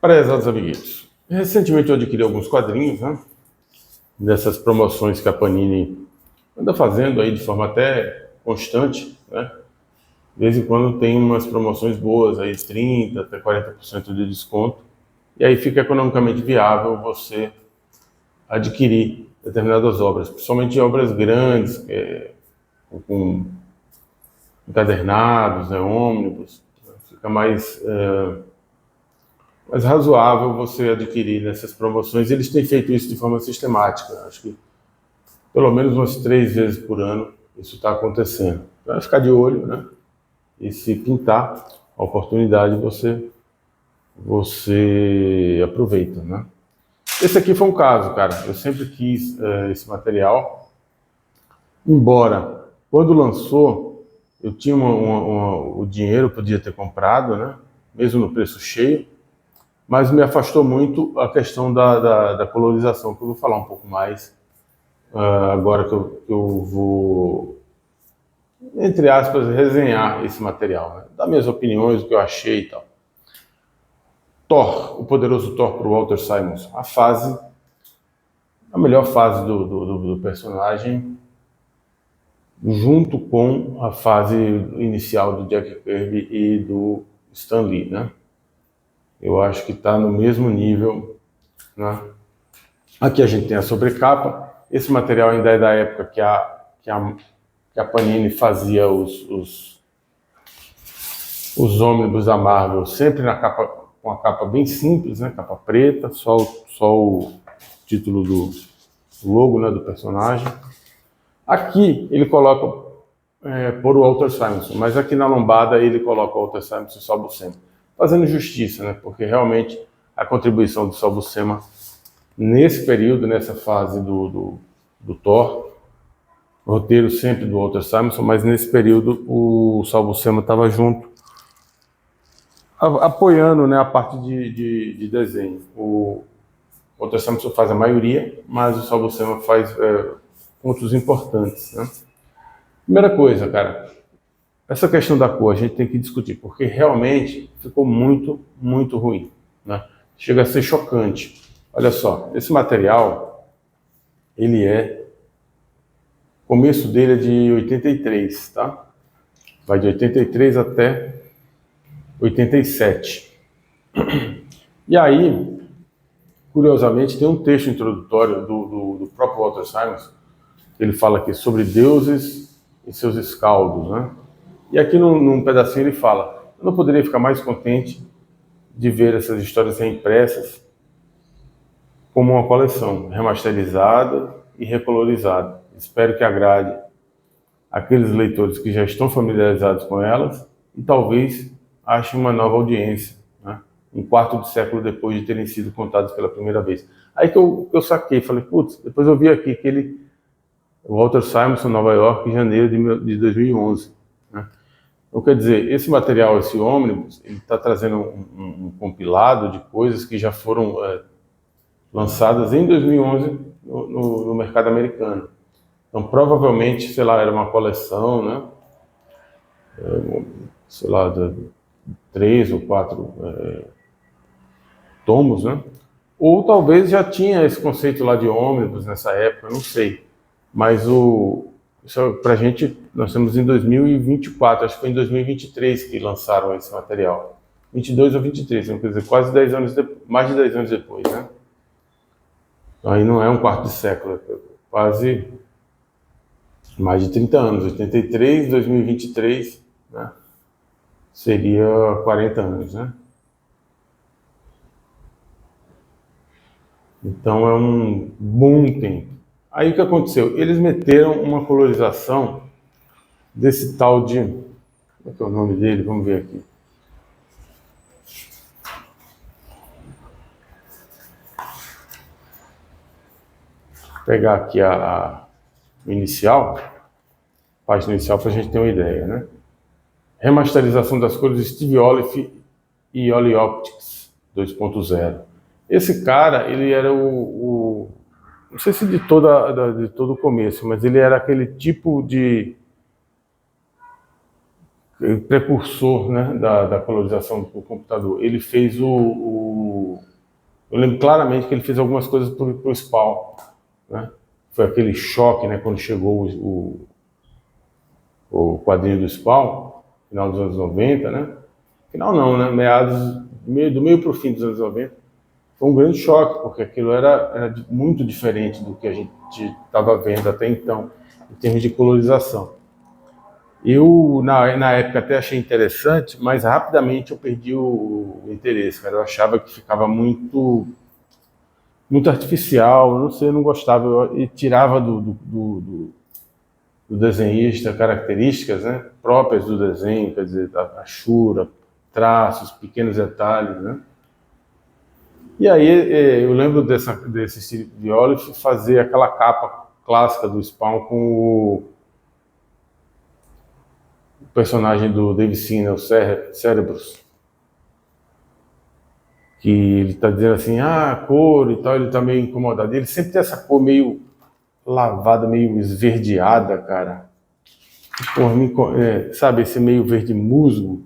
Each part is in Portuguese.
Prezados amiguitos, recentemente eu adquiri alguns quadrinhos, né, dessas promoções que a Panini anda fazendo aí de forma até constante, né? De vez em quando tem umas promoções boas aí, 30 até 40% de desconto, e aí fica economicamente viável você adquirir determinadas obras, principalmente obras grandes, com encadernados, né, ônibus, fica mais razoável você adquirir nessas promoções. Eles têm feito isso de forma sistemática, acho que pelo menos umas 3 vezes por ano isso está acontecendo. Vai ficar de olho, né? E se pintar a oportunidade, você aproveita, né? Esse aqui foi um caso, cara. Eu sempre quis esse material, embora quando lançou eu tinha o dinheiro, podia ter comprado, né? Mesmo no preço cheio, mas me afastou muito a questão da colorização, que eu vou falar um pouco mais agora que eu vou, entre aspas, resenhar esse material, né? Dar minhas opiniões, o que eu achei e tal. Thor, o poderoso Thor para o Walter Simonson. A melhor fase do personagem, junto com a fase inicial do Jack Kirby e do Stan Lee, né? Eu acho que está no mesmo nível, né? Aqui a gente tem a sobrecapa. Esse material ainda é da época que a Panini fazia os ônibus da Marvel sempre com a capa bem simples, né? Capa preta, só o título do logo, né, do personagem. Aqui ele coloca por Walter Simonson, mas aqui na lombada ele coloca o Walter Simonson e Sal Buscema, fazendo justiça, né? Porque realmente a contribuição do Sal Buscema nesse período, nessa fase do Thor, roteiro sempre do Walter Simonson, mas nesse período o Sal Buscema estava junto, apoiando, né, a parte de desenho. O Walter Simonson faz a maioria, mas o Sal Buscema faz pontos importantes, né? Primeira coisa, cara, essa questão da cor a gente tem que discutir, porque realmente ficou muito, muito ruim, né? Chega a ser chocante. Olha só, esse material, o começo dele é de 83, tá? Vai de 83 até 87. E aí, curiosamente, tem um texto introdutório do próprio Walter Simonson, que ele fala aqui sobre deuses e seus escaldos, né? E aqui num pedacinho ele fala: eu não poderia ficar mais contente de ver essas histórias reimpressas como uma coleção, remasterizada e recolorizada. Espero que agrade aqueles leitores que já estão familiarizados com elas e talvez achem uma nova audiência, né? Um quarto de século depois de terem sido contados pela primeira vez. Aí que eu saquei, falei, putz, depois eu vi aqui que o Walter Simonson, Nova York, em janeiro de 2011, né? Então, quer dizer, esse material, esse ônibus, ele está trazendo um compilado de coisas que já foram lançadas em 2011 no mercado americano. Então, provavelmente, sei lá, era uma coleção, né? Sei lá, de 3 ou 4 tomos, né? Ou talvez já tinha esse conceito lá de ônibus nessa época, não sei. Mas isso pra gente, nós estamos em 2024, acho que foi em 2023 que lançaram esse material. 22 ou 23, quer dizer, quase 10 anos depois, mais de 10 anos depois, né? Então, aí não é um quarto de século, é quase mais de 30 anos, 83, 2023, né? Seria 40 anos, né? Então é um bom tempo. Aí o que aconteceu? Eles meteram uma colorização desse tal de... Como é que é o nome dele? Vamos ver aqui. Vou pegar aqui a página inicial para a gente ter uma ideia, né? Remasterização das cores de Steve Oliff e Oli Optics 2.0. Esse cara, ele era não sei se de todo o começo, mas ele era aquele tipo de precursor, né, da colorização do computador. Ele fez o Eu lembro claramente que ele fez algumas coisas para o Spawn, né? Foi aquele choque, né, quando chegou o quadrinho do Spawn, final dos anos 90, né? Final não, né? Do meio para o fim dos anos 90. Foi um grande choque, porque aquilo era muito diferente do que a gente estava vendo até então, em termos de colorização. Eu, na época, até achei interessante, mas rapidamente eu perdi o interesse, cara. Eu achava que ficava muito artificial, não sei, eu não gostava. E tirava do desenhista características, né, próprias do desenho, quer dizer, a achura, traços, pequenos detalhes, né. E aí eu lembro desse Steve Olive fazer aquela capa clássica do Spawn com o personagem do Dave Sim, o Cerebros, que ele tá dizendo assim, cor e tal, ele tá meio incomodado. E ele sempre tem essa cor meio lavada, meio esverdeada, cara. Sabe, esse meio verde musgo,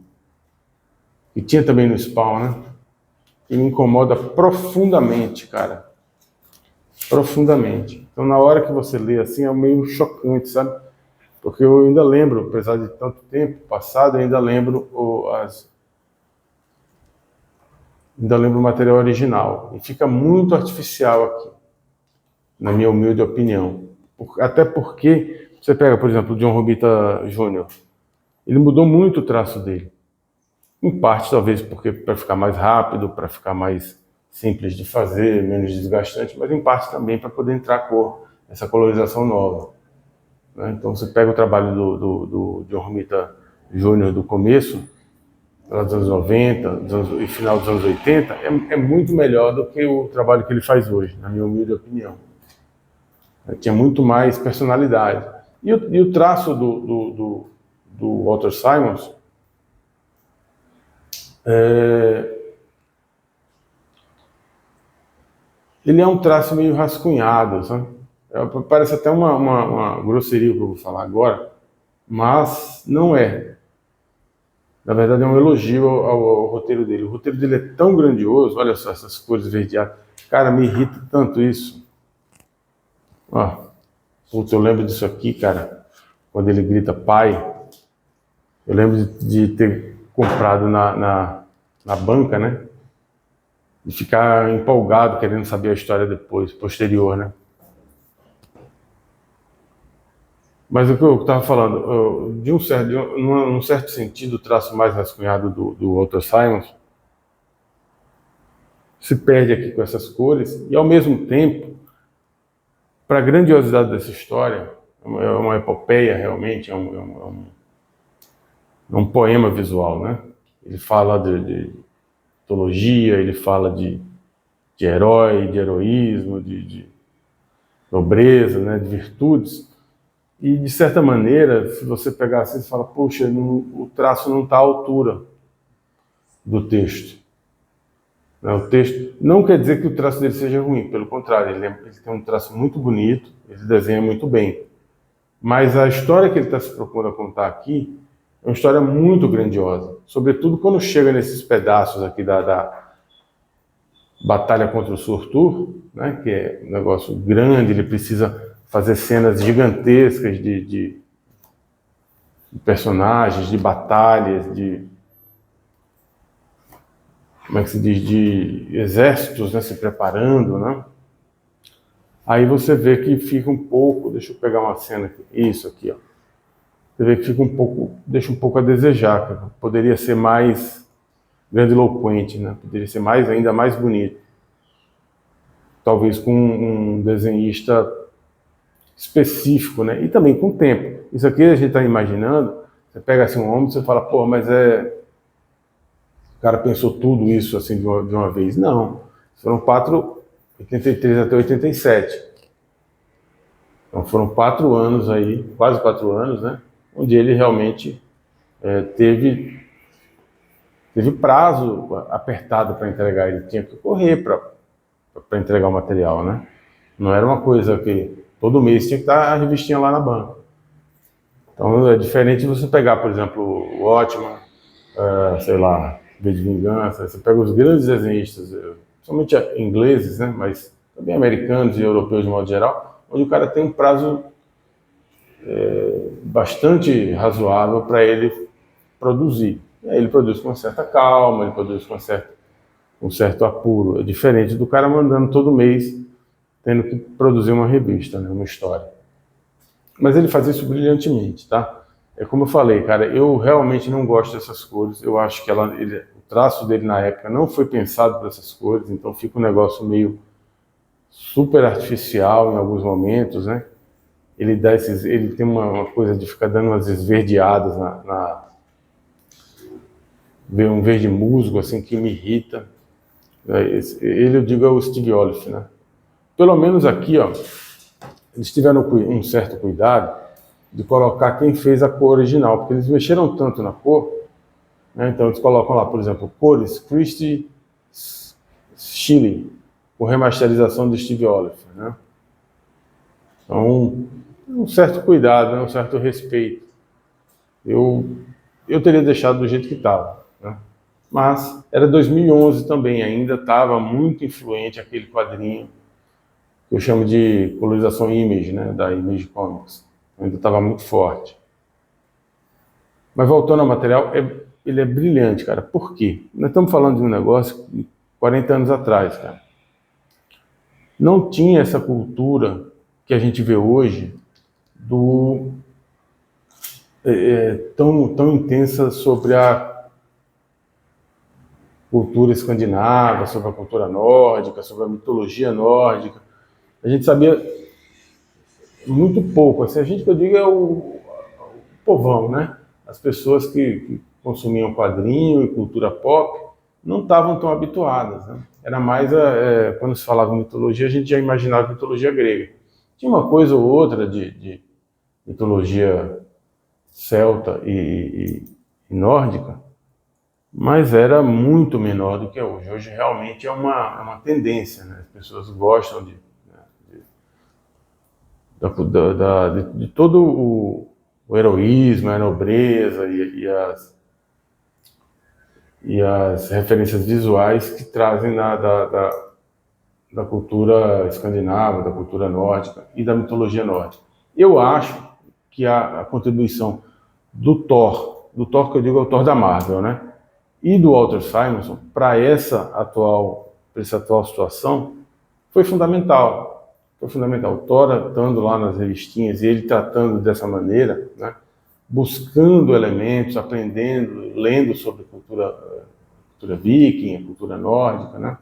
que tinha também no Spawn, né? Que me incomoda profundamente, cara. Profundamente. Então, na hora que você lê assim, é meio chocante, sabe? Porque eu ainda lembro, apesar de tanto tempo passado, eu ainda lembro ainda lembro o material original. E fica muito artificial aqui, na minha humilde opinião. Até porque, você pega, por exemplo, o John Romita Jr., ele mudou muito o traço dele. Em parte, talvez, porque para ficar mais rápido, para ficar mais simples de fazer, menos desgastante, mas em parte também para poder entrar cor, essa colorização nova. Né? Então, você pega o trabalho do John Romita Jr. do começo, dos anos 90 e final dos anos 80, é muito melhor do que o trabalho que ele faz hoje, na minha humilde opinião. Tinha muito mais personalidade. E o traço do Walter Simons ele é um traço meio rascunhado, sabe? Parece até uma grosseria que eu vou falar agora, mas não é. Na verdade, é um elogio ao roteiro dele. O roteiro dele é tão grandioso, olha só essas cores verdeadas. Cara, me irrita tanto isso. Putz, eu lembro disso aqui, cara, quando ele grita pai. Eu lembro de ter comprado na banca, né? E ficar empolgado, querendo saber a história depois, posterior, né? Mas o que eu estava falando, num certo sentido, o traço mais rascunhado do Walter Simons se perde aqui com essas cores, e ao mesmo tempo, para a grandiosidade dessa história, é uma epopeia realmente, é um poema visual, né? Ele fala de mitologia, ele fala de herói, de heroísmo, de nobreza, né? De virtudes. E, de certa maneira, se você pegar assim, você fala, poxa, o traço não está à altura do texto. O texto não quer dizer que o traço dele seja ruim, pelo contrário, ele tem um traço muito bonito, ele desenha muito bem. Mas a história que ele está se propondo a contar aqui é uma história muito grandiosa, sobretudo quando chega nesses pedaços aqui da batalha contra o Surtur, né, que é um negócio grande, ele precisa fazer cenas gigantescas de personagens, de batalhas, como é que se diz, de exércitos, né, se preparando, né? Aí você vê que fica um pouco, deixa eu pegar uma cena aqui, isso aqui, ó. Você vê que fica deixa um pouco a desejar, cara. Poderia ser mais grandiloquente, né? Poderia ser ainda mais bonito. Talvez com um desenhista específico, né? E também com tempo. Isso aqui a gente está imaginando, você pega assim um homem e você fala, pô, mas o cara pensou tudo isso assim de uma vez. Não. Foram 83 até 87. Então foram 4 anos aí, quase 4 anos, né? Onde ele realmente teve prazo apertado para entregar. Ele tinha que correr para entregar o material, né? Não era uma coisa que todo mês tinha que estar a revistinha lá na banca. Então é diferente de você pegar, por exemplo, o Watchman, sei lá, V de Vingança, você pega os grandes desenhistas, somente ingleses, né, mas também americanos e europeus de modo geral, onde o cara tem um prazo bastante razoável para ele produzir. E aí ele produz com uma certa calma, ele produz com um certo apuro. É diferente do cara mandando todo mês, tendo que produzir uma revista, né, uma história. Mas ele faz isso brilhantemente, tá? É como eu falei, cara, eu realmente não gosto dessas cores. Eu acho que o traço dele na época não foi pensado para essas cores, então fica um negócio meio super artificial em alguns momentos, né? Ele tem uma coisa de ficar dando umas esverdeadas um verde musgo assim que me irrita. Ele, eu digo, é o Steve Oliff, né? Pelo menos aqui, ó, eles tiveram um certo cuidado de colocar quem fez a cor original, porque eles mexeram tanto na cor, né? Então eles colocam lá, por exemplo, cores Christie Schilling, com remasterização do Steve Oliff, né? Então, um certo cuidado, né? Um certo respeito. Eu teria deixado do jeito que estava, né? Mas era 2011 também, ainda estava muito influente aquele quadrinho que eu chamo de colorização Image, né, da Image Comics. Ainda estava muito forte. Mas voltando ao material, ele é brilhante, cara. Por quê? Nós estamos falando de um negócio de 40 anos atrás, cara. Não tinha essa cultura que a gente vê hoje tão intensa sobre a cultura escandinava, sobre a cultura nórdica, sobre a mitologia nórdica. A gente sabia muito pouco. Assim, a gente que eu digo é o povão, né? As pessoas que consumiam quadrinho e cultura pop não estavam tão habituadas, né? Era mais, quando se falava mitologia, a gente já imaginava mitologia grega. Tinha uma coisa ou outra de mitologia celta e nórdica, mas era muito menor do que é hoje. Hoje realmente é uma tendência, né? As pessoas gostam de todo o heroísmo, a nobreza e as referências visuais que trazem da cultura escandinava, da cultura nórdica e da mitologia nórdica. Eu acho que a contribuição do Thor que eu digo é o Thor da Marvel, né? E do Walter Simonson para essa atual situação foi fundamental. Foi fundamental. O Thor estando lá nas revistinhas e ele tratando dessa maneira, né? Buscando elementos, aprendendo, lendo sobre cultura viking, cultura nórdica, né?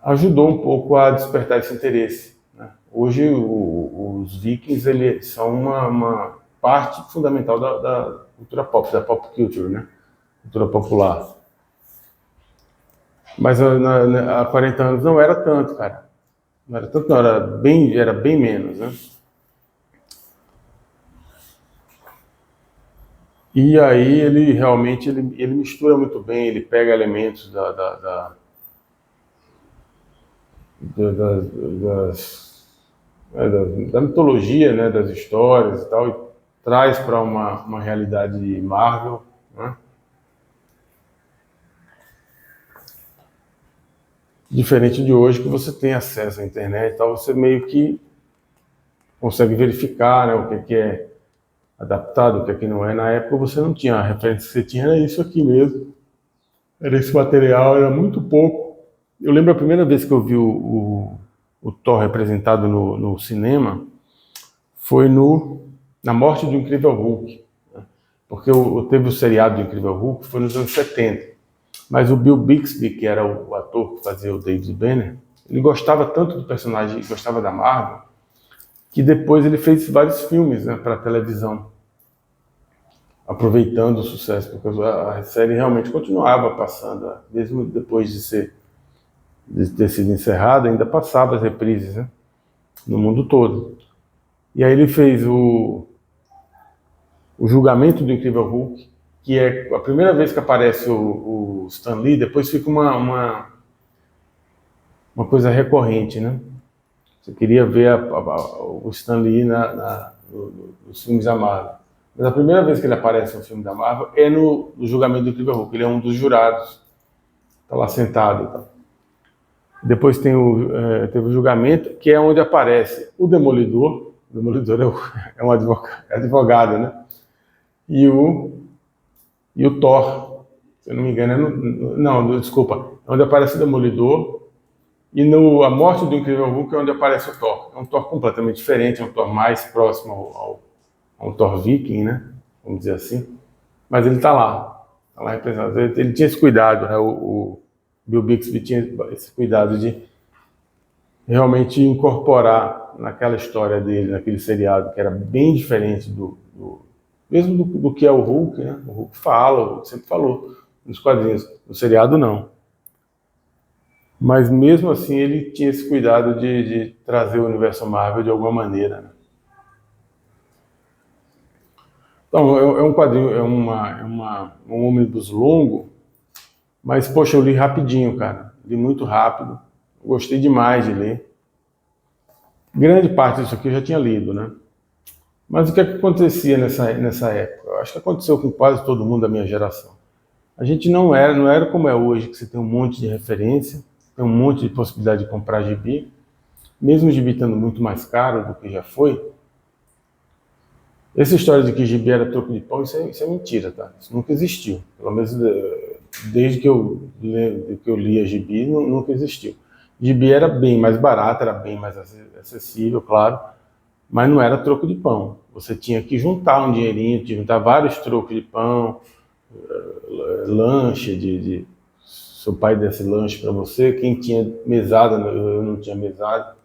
Ajudou um pouco a despertar esse interesse, né? Hoje os vikings eles são uma parte fundamental da cultura pop, da pop culture, né? Cultura popular. Mas há 40 anos não era tanto, cara. Não era tanto, não, era bem menos, né? E aí ele realmente ele mistura muito bem, ele pega elementos da mitologia, né, das histórias e tal, e traz para uma realidade Marvel, né? Diferente de hoje, que você tem acesso à internet e tal, você meio que consegue verificar, né, o que é adaptado, o que não é. Na época você não tinha, a referência que você tinha era isso aqui mesmo, era esse material, era muito pouco. Eu lembro a primeira vez que eu vi o Thor representado no cinema, foi na Morte do Incrível Hulk, né? Porque teve o seriado do Incrível Hulk, foi nos anos 70, mas o Bill Bixby, que era o ator que fazia o David Banner, ele gostava tanto do personagem, gostava da Marvel, que depois ele fez vários filmes, né, para televisão, aproveitando o sucesso, porque a série realmente continuava passando, mesmo depois de ter sido encerrada, ainda passava as reprises, né, no mundo todo. E aí ele fez o Julgamento do Incrível Hulk, que é a primeira vez que aparece o Stan Lee, depois fica uma coisa recorrente, né? Você queria ver o Stan Lee nos filmes da Marvel. Mas a primeira vez que ele aparece no filme da Marvel é no Julgamento do Incrível Hulk. Ele é um dos jurados tá lá sentado. Tá. Depois teve o julgamento, que é onde aparece o Demolidor. O Demolidor é um advogado, né? E o Thor, se eu não me engano, desculpa, é onde aparece o Demolidor. E A Morte do Incrível Hulk é onde aparece o Thor. É um Thor completamente diferente, é um Thor mais próximo a um Thor viking, né? Vamos dizer assim. Mas ele está lá representado. Ele tinha esse cuidado, né? O Bill Bixby tinha esse cuidado de realmente incorporar naquela história dele, naquele seriado, que era bem diferente mesmo do que é o Hulk, né? O Hulk fala, o Hulk sempre falou nos quadrinhos. No seriado, não. Mas mesmo assim ele tinha esse cuidado de trazer o universo Marvel de alguma maneira, né? Então, é um quadrinho, um ônibus longo, mas, poxa, eu li rapidinho, cara. Li muito rápido. Gostei demais de ler. Grande parte disso aqui eu já tinha lido, né? Mas o que acontecia nessa época? Eu acho que aconteceu com quase todo mundo da minha geração. A gente não era como é hoje, que você tem um monte de referência, tem um monte de possibilidade de comprar gibi. Mesmo o gibi estando muito mais caro do que já foi, essa história de que gibi era troco de pão, isso é mentira, tá? Isso nunca existiu. Pelo menos desde que eu lia gibi, nunca existiu. Gibi era bem mais barato, era bem mais acessível, claro, mas não era troco de pão. Você tinha que juntar um dinheirinho, juntar vários trocos de pão, lanche, seu pai desse lanche para você, quem tinha mesada, eu não tinha mesada,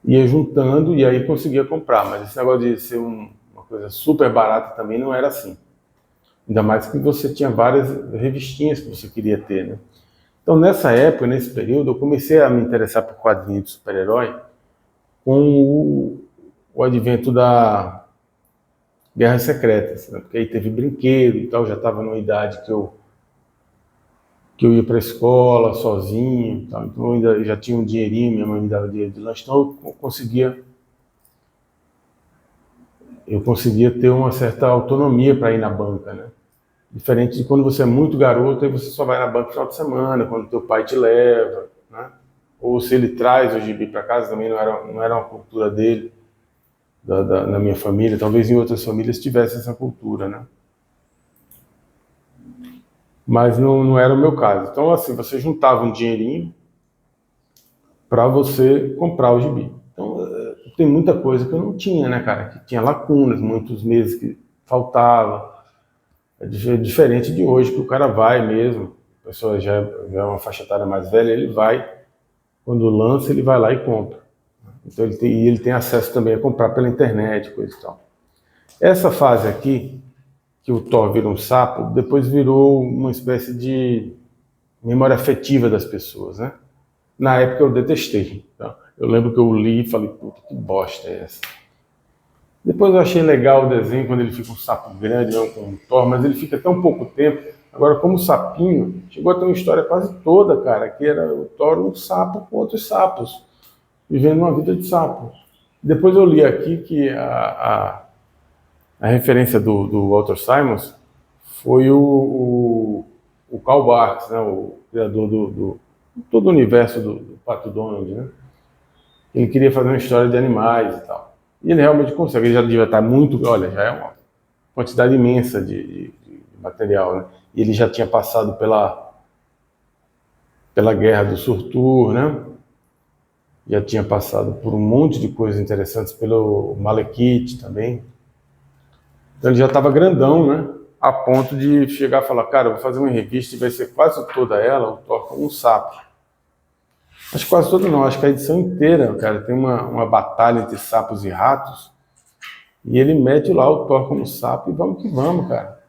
ia juntando e aí conseguia comprar, mas esse negócio de ser uma coisa super barata também não era assim. Ainda mais que você tinha várias revistinhas que você queria ter, né? Então nessa época, nesse período, eu comecei a me interessar por quadrinhos de super-herói com o advento da Guerras Secretas, né? Porque aí teve brinquedo e tal, já estava numa idade que eu ia para a escola sozinho, tal, então eu ainda já tinha um dinheirinho, minha mãe me dava dinheiro de lanche, então eu conseguia ter uma certa autonomia para ir na banca, né? Diferente de quando você é muito garoto e você só vai na banca no final de semana, quando teu pai te leva, né? Ou se ele traz o gibi para casa, também não era uma cultura dele, na minha família, talvez em outras famílias tivesse essa cultura, né? Mas não era o meu caso. Então, assim, você juntava um dinheirinho para você comprar o gibi. Então, tem muita coisa que eu não tinha, né, cara? Que tinha lacunas, muitos meses que faltava. É diferente de hoje, que o cara vai mesmo, a pessoa já é uma faixa etária mais velha, ele vai, quando lança, ele vai lá e compra. Então, ele tem acesso também a comprar pela internet, coisa e tal. Essa fase aqui, que o Thor vira um sapo, depois virou uma espécie de memória afetiva das pessoas, né? Na época eu detestei. Tá? Eu lembro que eu li e falei, puta, que bosta é essa? Depois eu achei legal o desenho quando ele fica um sapo grande, não com um Thor, mas ele fica tão pouco tempo. Agora, como sapinho, chegou a ter uma história quase toda, cara, que era o Thor um sapo com outros sapos, vivendo uma vida de sapo. Depois eu li aqui que a referência do Walter Simons foi o Karl Barks, né, o criador do todo o universo do Pato Donald, né? Ele queria fazer uma história de animais e tal. E ele realmente consegue, ele já devia estar muito, olha, já é uma quantidade imensa de material, né? E ele já tinha passado pela Guerra do Surtur, né? Já tinha passado por um monte de coisas interessantes, pelo Malekith também. Então ele já estava grandão, né? A ponto de chegar e falar, cara, eu vou fazer uma revista e vai ser quase toda ela o Thor como um sapo. Acho que quase toda não, acho que a edição inteira, cara, tem uma batalha entre sapos e ratos, e ele mete lá o Thor como sapo e vamos que vamos, cara.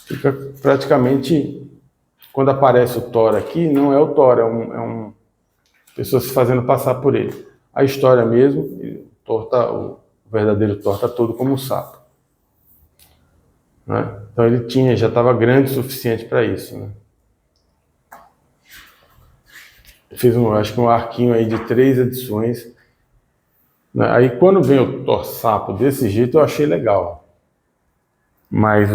Fica praticamente, quando aparece o Thor aqui, não é o Thor, é um pessoa se fazendo passar por ele. A história mesmo, o verdadeiro Thor está todo como um sapo. Né? Então ele já estava grande o suficiente para isso, né? Fiz acho que um arquinho aí de 3 edições. Né? Aí quando vem o Thor sapo desse jeito eu achei legal. Mas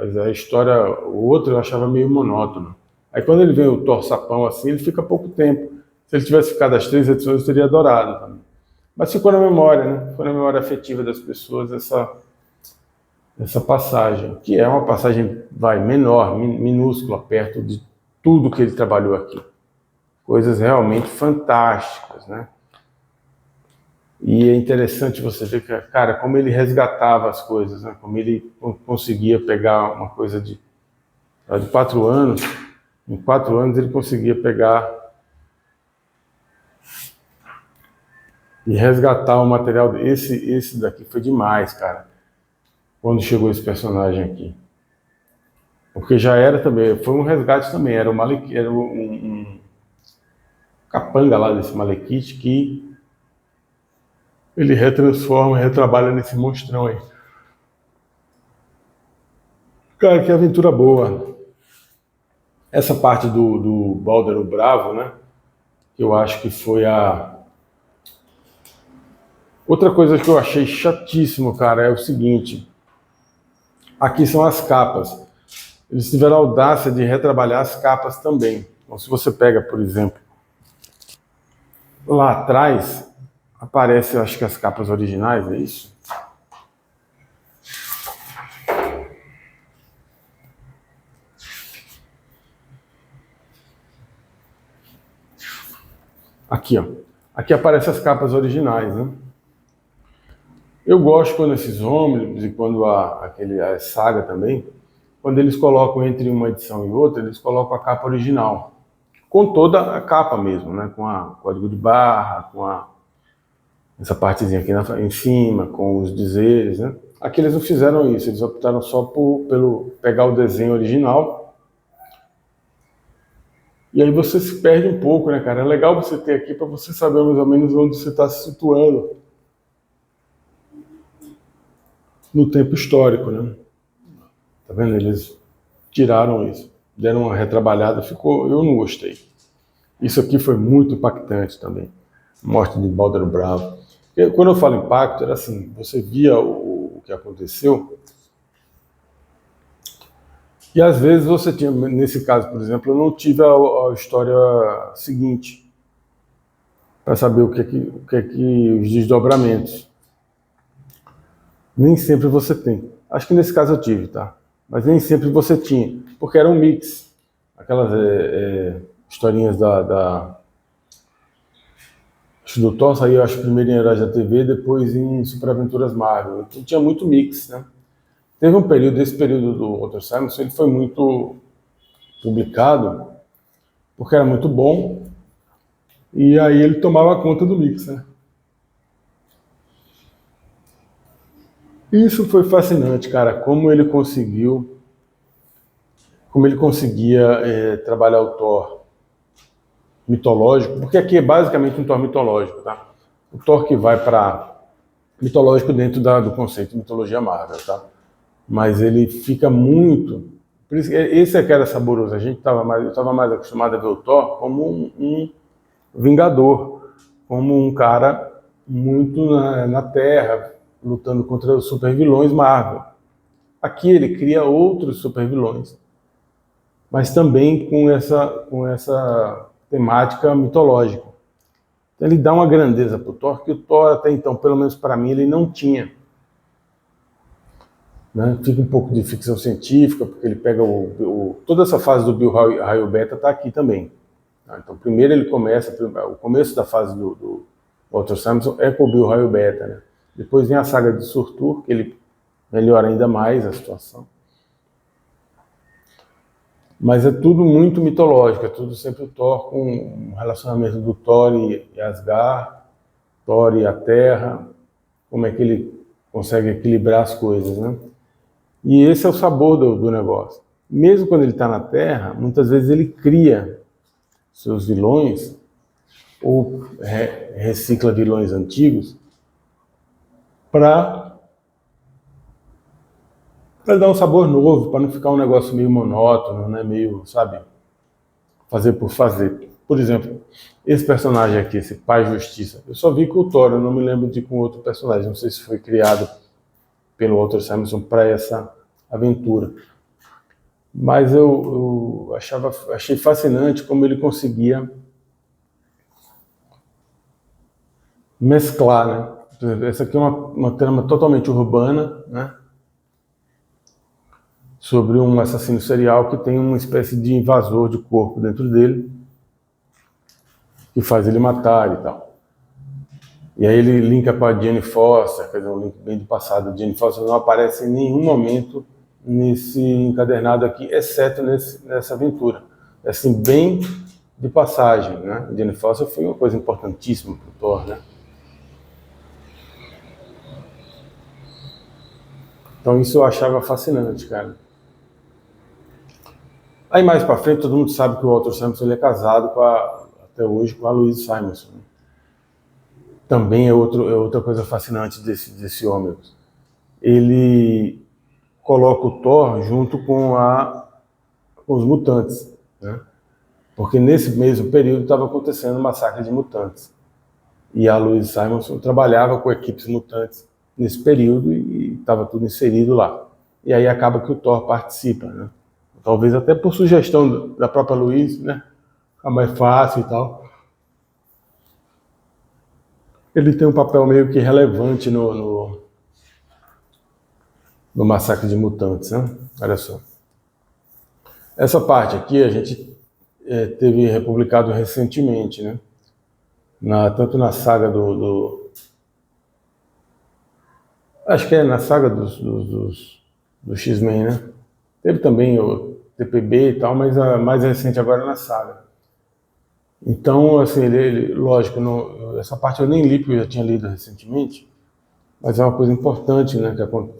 a história, o outro eu achava meio monótono. Aí quando ele vem o Thor sapão assim, ele fica pouco tempo. Se ele tivesse ficado as 3 edições, eu teria adorado também. Mas ficou na memória, né? Ficou na memória afetiva das pessoas essa passagem, que é uma passagem, menor, minúscula, perto de tudo que ele trabalhou aqui. Coisas realmente fantásticas, né? E é interessante você ver, cara, como ele resgatava as coisas, né? Como ele conseguia pegar uma coisa de 4 anos, em 4 anos ele conseguia pegar e resgatar o material. Esse daqui foi demais, cara, quando chegou esse personagem aqui. Porque já era também, foi um resgate também, era um capanga lá desse Malekith que ele retransforma, retrabalha nesse monstrão aí. Cara, que aventura boa. Essa parte do Balder o Bravo, né? Que eu acho que foi a... Outra coisa que eu achei chatíssimo, cara, é o seguinte. Aqui são as capas. Eles tiveram a audácia de retrabalhar as capas também. Então, se você pega, por exemplo, lá atrás, aparece, acho que as capas originais, é isso? Aqui, ó. Aqui aparecem as capas originais, né? Eu gosto quando esses ônibus e quando a saga também, quando eles colocam entre uma edição e outra, eles colocam a capa original. Com toda a capa mesmo, né? Com a código de barra, essa partezinha aqui em cima, com os dizeres, né? Aqui eles não fizeram isso, eles optaram só pelo pegar o desenho original. E aí você se perde um pouco, né, cara? É legal você ter aqui para você saber mais ou menos onde você está se situando no tempo histórico, né? Tá vendo? Eles tiraram isso, deram uma retrabalhada, ficou... Eu não gostei. Isso aqui foi muito impactante também. Morte de Balder o Bravo. Quando eu falo impacto, era assim, você via o que aconteceu, e às vezes você tinha, nesse caso, por exemplo, eu não tive a história seguinte, para saber o que é que os desdobramentos. Nem sempre você tem. Acho que nesse caso eu tive, tá? Mas nem sempre você tinha, porque era um mix. Aquelas historinhas do Thor saiu, acho, primeiro em Heróis da TV, depois em Super Aventuras Marvel. Então tinha muito mix, né? Teve um período, esse período do Walter Simonson, ele foi muito publicado, porque era muito bom, e aí ele tomava conta do mix, né? Isso foi fascinante, cara, como ele conseguia trabalhar o Thor mitológico, porque aqui é basicamente um Thor mitológico, tá? O Thor que vai para mitológico dentro do conceito de mitologia Marvel, tá? Mas ele fica muito... Por isso, esse é que era saboroso. Eu estava mais acostumado a ver o Thor como um vingador, como um cara muito na Terra, lutando contra os super-vilões Marvel. Aqui ele cria outros super-vilões, mas também com essa temática mitológica. Então ele dá uma grandeza para o Thor, que o Thor até então, pelo menos para mim, ele não tinha. Né? Fica um pouco de ficção científica, porque ele pega toda essa fase do Bill Raio Beta está aqui também. Tá? Então primeiro ele o começo da fase do Walter Simonson é com o Bill Raio Beta, né? Depois vem a saga de Surtur, que ele melhora ainda mais a situação. Mas é tudo muito mitológico, é tudo sempre o Thor com um relacionamento do Thor e Asgard, Thor e a Terra, como é que ele consegue equilibrar as coisas, né? E esse é o sabor do negócio. Mesmo quando ele está na Terra, muitas vezes ele cria seus vilões ou recicla vilões antigos para dar um sabor novo, para não ficar um negócio meio monótono, né? Meio, sabe, fazer por fazer. Por exemplo, esse personagem aqui, esse Pai Justiça, eu só vi com o Thor, eu não me lembro de com outro personagem, não sei se foi criado pelo Walter Simonson para essa aventura. Mas eu achei fascinante como ele conseguia mesclar, né? Por exemplo, essa aqui é uma trama totalmente urbana, né? Sobre um assassino serial que tem uma espécie de invasor de corpo dentro dele, que faz ele matar e tal. E aí ele linka com a Jane Foster, quer dizer, um link bem do passado. A Jane Foster não aparece em nenhum momento nesse encadernado aqui, exceto nessa aventura. É assim, bem de passagem, né? A Jane Foster foi uma coisa importantíssima para o Thor, né? Então isso eu achava fascinante, cara. Aí mais pra frente todo mundo sabe que o Walter Simonson ele é casado até hoje com a Louise Simonson. Também é outra coisa fascinante desse homem. Ele coloca o Thor junto com os mutantes, né? Porque nesse mesmo período estava acontecendo um massacre de mutantes. E a Louise Simonson trabalhava com equipes mutantes nesse período e estava tudo inserido lá. E aí acaba que o Thor participa, né? Talvez até por sugestão da própria Louise, né? Fica mais fácil e tal. Ele tem um papel meio que relevante no massacre de mutantes, né? Olha só. Essa parte aqui a gente teve republicado recentemente, né? Tanto na saga acho que é na saga do X-Men, né? Teve também o TPB e tal, mas a mais recente agora é na saga. Então, assim, lógico, essa parte eu nem li, porque eu já tinha lido recentemente, mas é uma coisa importante, né?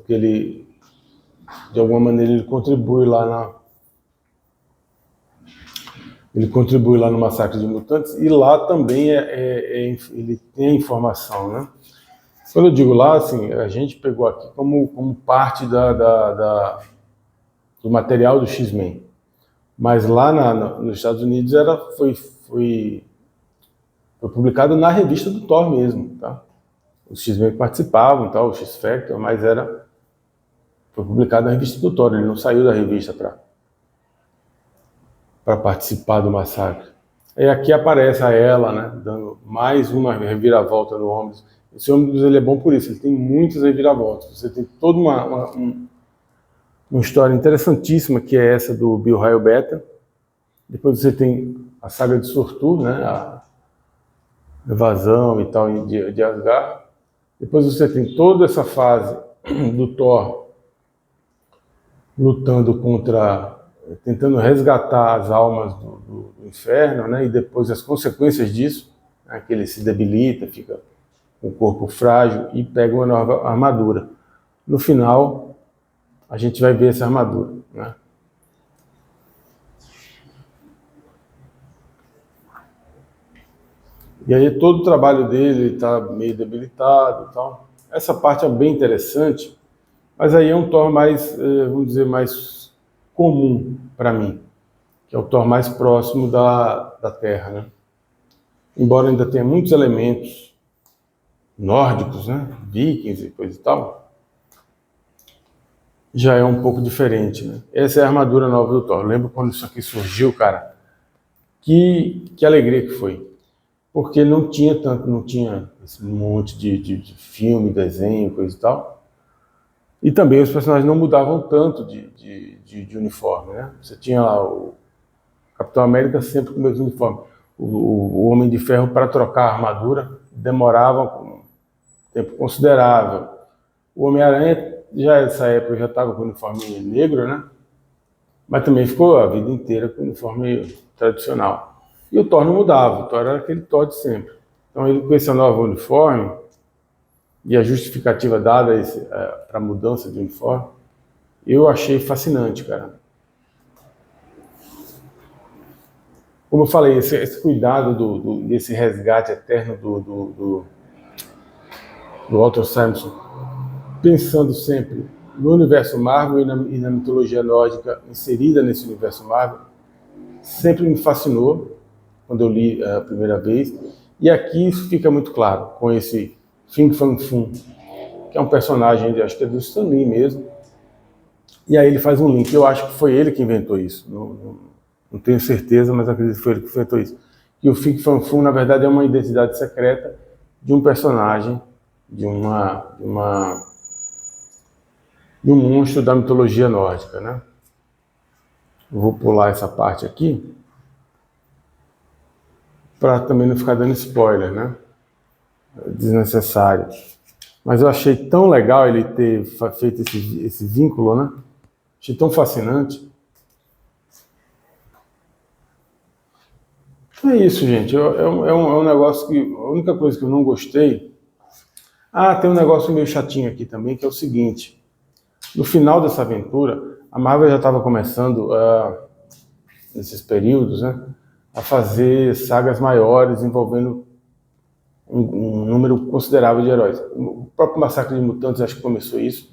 Que ele, de alguma maneira, ele contribui no Massacre de Mutantes, e lá também ele tem a informação, né? Quando eu digo lá, assim, a gente pegou aqui como parte do material do X-Men. Mas lá nos Estados Unidos foi publicado na revista do Thor mesmo, tá? Os X-Men participavam, tal, o X-Factor, mas foi publicado na revista do Thor, ele não saiu da revista para participar do massacre. E aqui aparece ela, né, dando mais uma reviravolta no Omnibus. Esse Omnibus ele é bom por isso, ele tem muitas reviravoltas. Você tem toda uma história interessantíssima, que é essa do Bill Raio Beta. Depois você tem a saga de Surtur, né, a evasão e tal de Asgard. Depois você tem toda essa fase do Thor lutando tentando resgatar as almas do inferno, né, e depois as consequências disso, né, que ele se debilita, fica com o corpo frágil e pega uma nova armadura. No final, a gente vai ver essa armadura, né? E aí todo o trabalho dele está meio debilitado e tal. Essa parte é bem interessante, mas aí é um Thor mais, vamos dizer, mais comum para mim, que é o Thor mais próximo da Terra, né? Embora ainda tenha muitos elementos nórdicos, né? Vikings e coisa e tal, já é um pouco diferente, né? Essa é a armadura nova do Thor. Lembro quando isso aqui surgiu, cara? Que alegria que foi. Porque não tinha esse monte de filme, desenho, coisa e tal. E também os personagens não mudavam tanto de uniforme, né? Você tinha lá o Capitão América sempre com o mesmo uniforme. O Homem de Ferro, para trocar a armadura, demorava um tempo considerável. O Homem-Aranha, já nessa época, já estava com o uniforme negro, né? Mas também ficou a vida inteira com o uniforme tradicional. E o Thor não mudava, o Thor era aquele Thor de sempre. Então ele com esse novo uniforme, e a justificativa dada para a mudança de uniforme, eu achei fascinante, cara. Como eu falei, esse cuidado desse resgate eterno do Walter Simonson, pensando sempre no universo Marvel e na mitologia nórdica inserida nesse universo Marvel, sempre me fascinou quando eu li a primeira vez. E aqui isso fica muito claro, com esse Fin Fang Foom, que é um personagem, acho que é do Stan Lee mesmo, E aí ele faz um link. Eu acho que foi ele que inventou isso. Não tenho certeza, mas acredito que foi ele que inventou isso. Que o Fin Fang Foom, na verdade, é uma identidade secreta de um personagem, de um monstro da mitologia nórdica, né? Eu vou pular essa parte aqui para também não ficar dando spoiler, né? Desnecessário. Mas eu achei tão legal ele ter feito esse vínculo, né? Achei tão fascinante. É isso, gente. É um negócio que... A única coisa que eu não gostei... Ah, tem um negócio meio chatinho aqui também, que é o seguinte. No final dessa aventura, a Marvel já estava começando, nesses períodos, né, a fazer sagas maiores envolvendo um número considerável de heróis. O próprio Massacre de Mutantes acho que começou isso,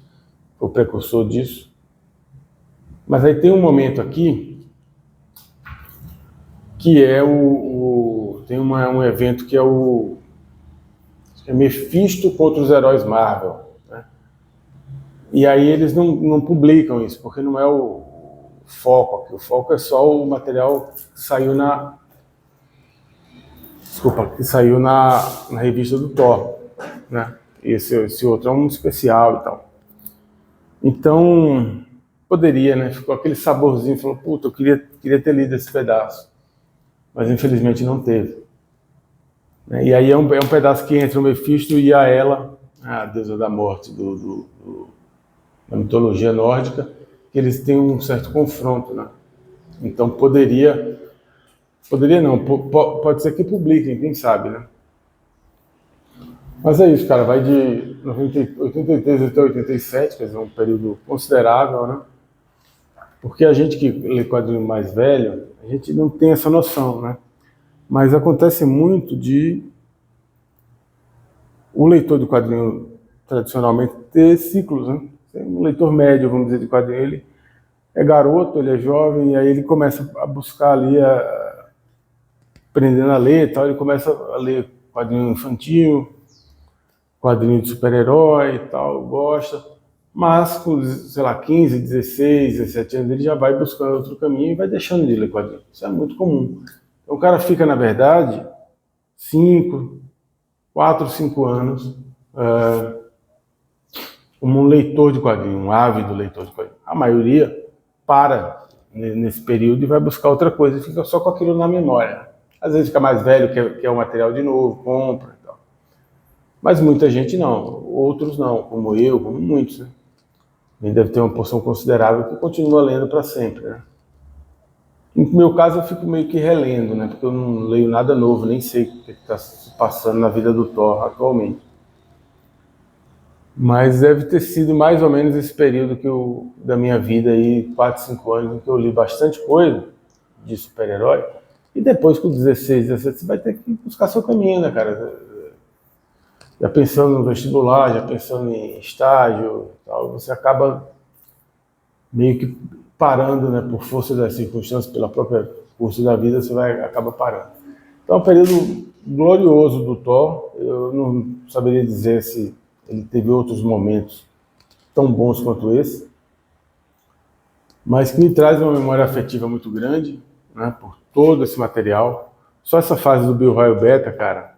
foi o precursor disso. Mas aí tem um momento aqui que é tem um evento que é é Mephisto contra os heróis Marvel, né? E aí eles não publicam isso, porque não é o foco aqui. O foco é só o material que saiu na revista do Thor, né? Esse outro é um especial e tal. Então, poderia, né? Ficou aquele saborzinho, falou, puta, eu queria ter lido esse pedaço. Mas infelizmente não teve. E aí é um pedaço que entra o Mephisto e a Hela, a deusa da morte da mitologia nórdica, que eles têm um certo confronto, né? Então poderia não, pode ser que publiquem, quem sabe, né? Mas é isso, cara, vai de 83 até 87, quer dizer, um período considerável, né? Porque a gente que lê quadrinho mais velho, a gente não tem essa noção, né? Mas acontece muito de o leitor de quadrinho tradicionalmente ter ciclos, né? Um leitor médio, vamos dizer, de quadrinho, ele é garoto, ele é jovem, e aí ele começa a buscar ali, aprendendo a ler e tal, ele começa a ler quadrinho infantil, quadrinho de super-herói e tal, gosta, mas com, sei lá, 15, 16, 17 anos, ele já vai buscando outro caminho e vai deixando de ler quadrinho. Isso é muito comum. Então o cara fica, na verdade, 4, 5 anos como um leitor de quadrinho, um ávido leitor de quadrinho. A maioria para nesse período e vai buscar outra coisa e fica só com aquilo na memória. Às vezes fica mais velho, quer o material de novo, compra e tal. Mas muita gente não, outros não, como eu, como muitos, né? A gente deve ter uma porção considerável que continua lendo para sempre, né? No meu caso, eu fico meio que relendo, né? Porque eu não leio nada novo, nem sei o que está se passando na vida do Thor atualmente. Mas deve ter sido mais ou menos esse período da minha vida aí, 4, 5 anos, em que eu li bastante coisa de super-herói. E depois, com 16, 17, você vai ter que buscar seu caminho, né, cara? Já pensando no vestibular, já pensando em estágio, tal, você acaba meio que parando, né, por força das circunstâncias, pela própria curso da vida, você acaba parando. Então é um período glorioso do Thor. Eu não saberia dizer se ele teve outros momentos tão bons quanto esse, mas que me traz uma memória afetiva muito grande, né, por todo esse material. Só essa fase do Bill Raio Beta, cara,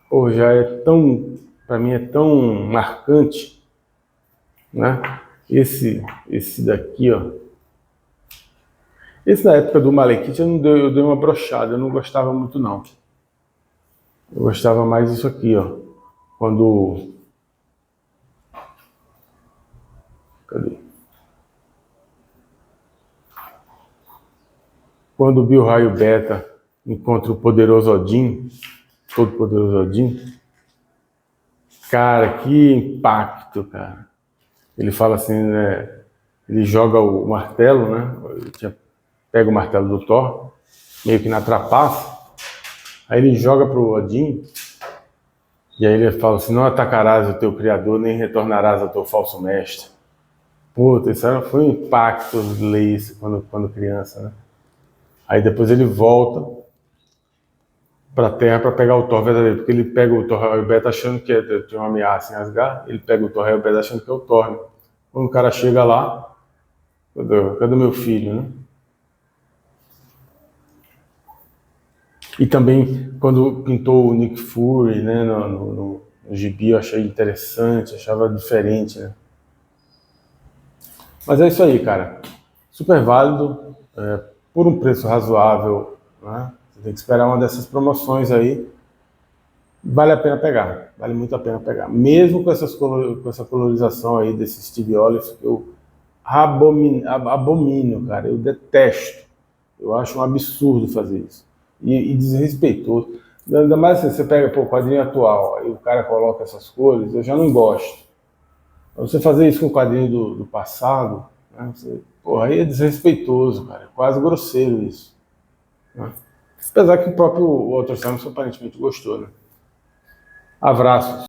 pô, já é tão, para mim é tão marcante, né? Esse daqui, ó. Esse da época do Malekith eu dei uma brochada, eu não gostava muito não. Eu gostava mais disso aqui, ó. Cadê? Quando o Bill Raio Beta encontra o poderoso Odin, todo poderoso Odin, cara, que impacto, cara. Ele fala assim, né? Ele joga o martelo, né? Pega o martelo do Thor, meio que na trapaça. Aí ele joga pro Odin, e aí ele fala assim, não atacarás o teu criador, nem retornarás ao teu falso mestre. Puta, isso foi um impacto ler isso quando criança, né? Aí depois ele volta pra Terra para pegar o Thor verdadeiro, porque ele pega o Thor Raio Beta achando que tem uma ameaça em Asgard, ele pega o Thor Raio Beta achando que é o Thor. Né? Quando o cara chega lá, Cadê meu filho, né? E também, quando pintou o Nick Fury, né, no gibi, eu achei interessante, achava diferente, né? Mas é isso aí, cara. Super válido, por um preço razoável, né? Você tem que esperar uma dessas promoções aí. Vale a pena pegar, vale muito a pena pegar. Mesmo com com essa colorização aí desse Steve Olive, que eu abomino, cara, eu detesto. Eu acho um absurdo fazer isso. E desrespeitoso. Ainda mais se você pega o quadrinho atual e o cara coloca essas cores, eu já não gosto. Você fazer isso com o quadrinho do passado, né, porra, aí é desrespeitoso, cara. É quase grosseiro isso. Né? Apesar que o próprio Walter Simonson aparentemente gostou, né? Abraços.